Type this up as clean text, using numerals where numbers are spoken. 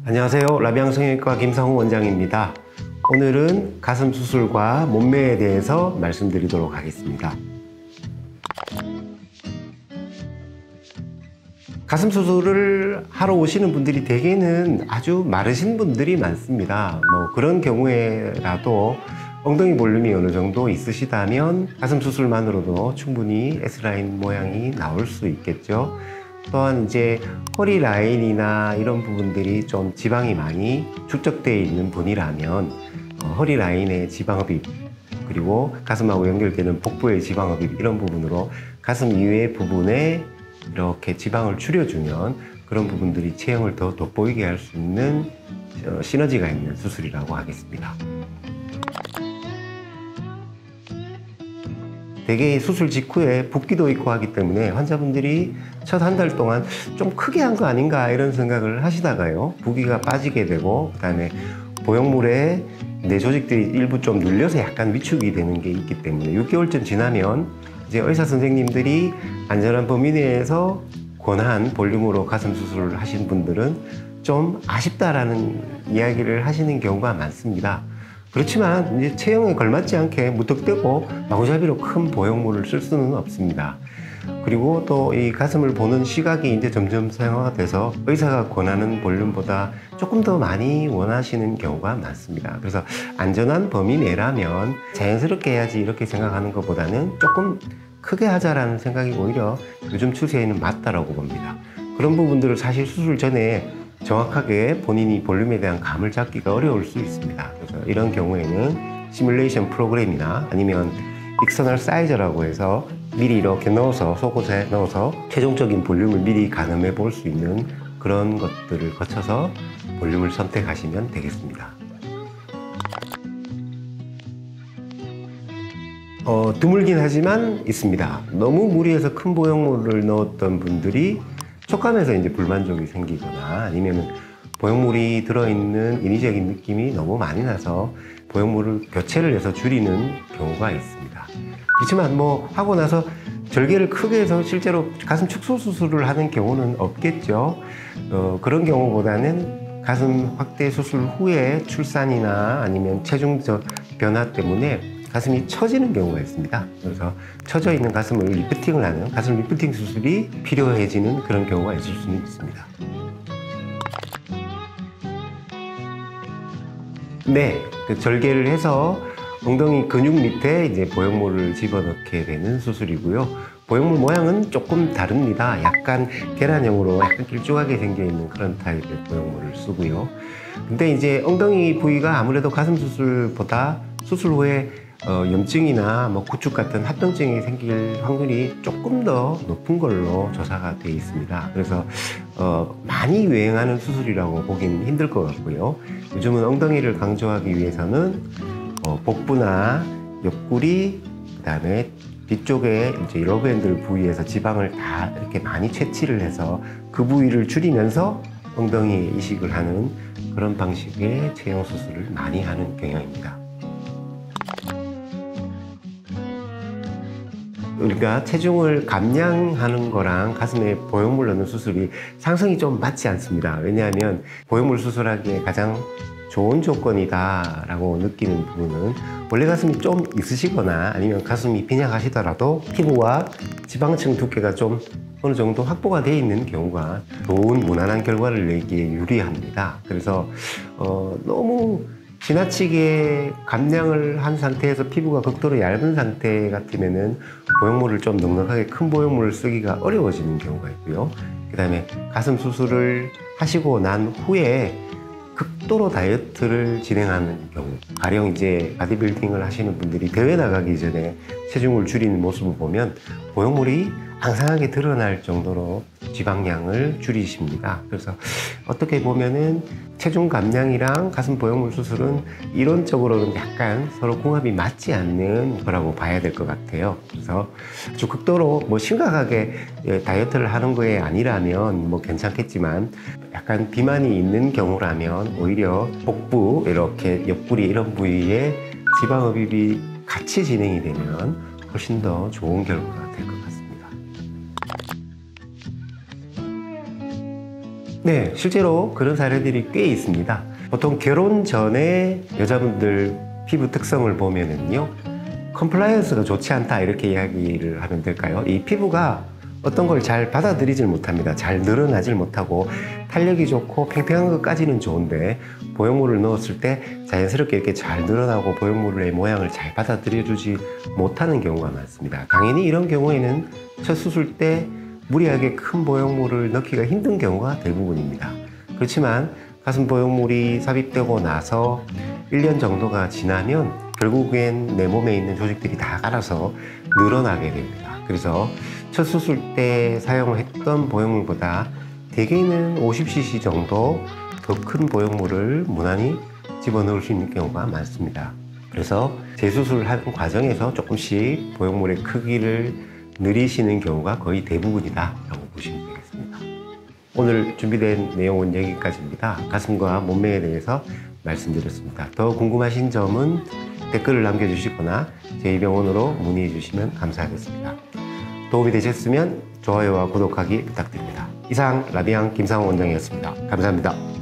안녕하세요. 라비앙 성형외과 김상우 원장입니다. 오늘은 가슴 수술과 몸매에 대해서 말씀드리도록 하겠습니다. 가슴 수술을 하러 오시는 분들이 대개는 아주 마르신 분들이 많습니다. 그런 경우에라도 엉덩이 볼륨이 어느 정도 있으시다면 가슴 수술만으로도 충분히 S라인 모양이 나올 수 있겠죠. 또한 이제 허리 라인이나 이런 부분들이 좀 지방이 많이 축적되어 있는 분이라면 허리 라인의 지방흡입, 그리고 가슴하고 연결되는 복부의 지방흡입, 이런 부분으로 가슴 이외의 부분에 이렇게 지방을 줄여주면 그런 부분들이 체형을 더 돋보이게 할 수 있는 시너지가 있는 수술이라고 하겠습니다. 대개 수술 직후에 붓기도 있고 하기 때문에 환자분들이 첫 한 달 동안 좀 크게 한 거 아닌가 이런 생각을 하시다가요, 붓기가 빠지게 되고 그 다음에 보형물에 내 조직들이 일부 좀 눌려서 약간 위축이 되는 게 있기 때문에 6개월쯤 지나면 이제 의사 선생님들이 안전한 범위 내에서 권한 볼륨으로 가슴 수술을 하신 분들은 좀 아쉽다라는 이야기를 하시는 경우가 많습니다. 그렇지만 이제 체형에 걸맞지 않게 무턱대고 마구잡이로 큰 보형물을 쓸 수는 없습니다. 그리고 또 이 가슴을 보는 시각이 이제 점점 서양화가 돼서 의사가 권하는 볼륨보다 조금 더 많이 원하시는 경우가 많습니다. 그래서 안전한 범위 내라면 자연스럽게 해야지 이렇게 생각하는 것보다는 조금 크게 하자라는 생각이 오히려 요즘 추세에는 맞다라고 봅니다. 그런 부분들을 사실 수술 전에 정확하게 본인이 볼륨에 대한 감을 잡기가 어려울 수 있습니다. 그래서 이런 경우에는 시뮬레이션 프로그램이나 아니면 익스터널 사이저라고 해서 미리 이렇게 넣어서 속옷에 넣어서 최종적인 볼륨을 미리 가늠해 볼 수 있는 그런 것들을 거쳐서 볼륨을 선택하시면 되겠습니다. 드물긴 하지만 있습니다. 너무 무리해서 큰 보형물을 넣었던 분들이 촉감에서 이제 불만족이 생기거나 아니면 보형물이 들어있는 인위적인 느낌이 너무 많이 나서 보형물을 교체를 해서 줄이는 경우가 있습니다. 그렇지만 하고 나서 절개를 크게 해서 실제로 가슴 축소 수술을 하는 경우는 없겠죠. 그런 경우보다는 가슴 확대 수술 후에 출산이나 아니면 체중 변화 때문에 가슴이 처지는 경우가 있습니다. 그래서 처져 있는 가슴을 리프팅을 하는 가슴 리프팅 수술이 필요해지는 그런 경우가 있을 수는 있습니다. 네, 절개를 해서 엉덩이 근육 밑에 이제 보형물을 집어넣게 되는 수술이고요. 보형물 모양은 조금 다릅니다. 약간 계란형으로 약간 길쭉하게 생겨 있는 그런 타입의 보형물을 쓰고요. 근데 이제 엉덩이 부위가 아무래도 가슴 수술보다 수술 후에 염증이나 구축 같은 합병증이 생길 확률이 조금 더 높은 걸로 조사가 되어 있습니다. 그래서 많이 유행하는 수술이라고 보기는 힘들 것 같고요. 요즘은 엉덩이를 강조하기 위해서는 복부나 옆구리, 그다음에 뒤쪽에 이제 러브핸들 부위에서 지방을 다 이렇게 많이 채취를 해서 그 부위를 줄이면서 엉덩이에 이식을 하는 그런 방식의 체형 수술을 많이 하는 경향입니다. 우리가 체중을 감량하는 거랑 가슴에 보형물 넣는 수술이 상성이 좀 맞지 않습니다. 왜냐하면 보형물 수술하기에 가장 좋은 조건이다 라고 느끼는 부분은 원래 가슴이 좀 있으시거나 아니면 가슴이 빈약하시더라도 피부와 지방층 두께가 좀 어느 정도 확보가 되어 있는 경우가 좋은 무난한 결과를 내기에 유리합니다. 그래서 너무 지나치게 감량을 한 상태에서 피부가 극도로 얇은 상태 같으면은 보형물을 좀 넉넉하게 큰 보형물을 쓰기가 어려워지는 경우가 있고요. 그 다음에 가슴 수술을 하시고 난 후에 극도로 다이어트를 진행하는 경우, 가령 이제 바디빌딩을 하시는 분들이 대회 나가기 전에 체중을 줄이는 모습을 보면 보형물이 앙상하게 드러날 정도로 지방량을 줄이십니다. 그래서 어떻게 보면은 체중 감량이랑 가슴 보형물 수술은 이론적으로는 약간 서로 궁합이 맞지 않는 거라고 봐야 될 것 같아요. 그래서 아주 극도로 심각하게 다이어트를 하는 거에 아니라면 괜찮겠지만 약간 비만이 있는 경우라면 오히려 복부, 이렇게 옆구리 이런 부위에 지방흡입이 같이 진행이 되면 훨씬 더 좋은 결과가 될 것 같습니다. 네, 실제로 그런 사례들이 꽤 있습니다. 보통 결혼 전에 여자분들 피부 특성을 보면은요, 컴플라이언스가 좋지 않다 이렇게 이야기를 하면 될까요? 이 피부가 어떤 걸 잘 받아들이질 못합니다. 잘 늘어나질 못하고 탄력이 좋고 팽팽한 것까지는 좋은데 보형물을 넣었을 때 자연스럽게 이렇게 잘 늘어나고 보형물의 모양을 잘 받아들여주지 못하는 경우가 많습니다. 당연히 이런 경우에는 첫 수술 때 무리하게 큰 보형물을 넣기가 힘든 경우가 대부분입니다. 그렇지만 가슴 보형물이 삽입되고 나서 1년 정도가 지나면 결국엔 내 몸에 있는 조직들이 다 알아서 늘어나게 됩니다. 그래서 첫 수술 때 사용했던 보형물보다 대개는 50cc 정도 더 큰 보형물을 무난히 집어넣을 수 있는 경우가 많습니다. 그래서 재수술하는 과정에서 조금씩 보형물의 크기를 늘리시는 경우가 거의 대부분이다라고 보시면 되겠습니다. 오늘 준비된 내용은 여기까지입니다. 가슴과 몸매에 대해서 말씀드렸습니다. 더 궁금하신 점은 댓글을 남겨주시거나 저희 병원으로 문의해 주시면 감사하겠습니다. 도움이 되셨으면 좋아요와 구독하기 부탁드립니다. 이상 라비앙 김상호 원장이었습니다. 감사합니다.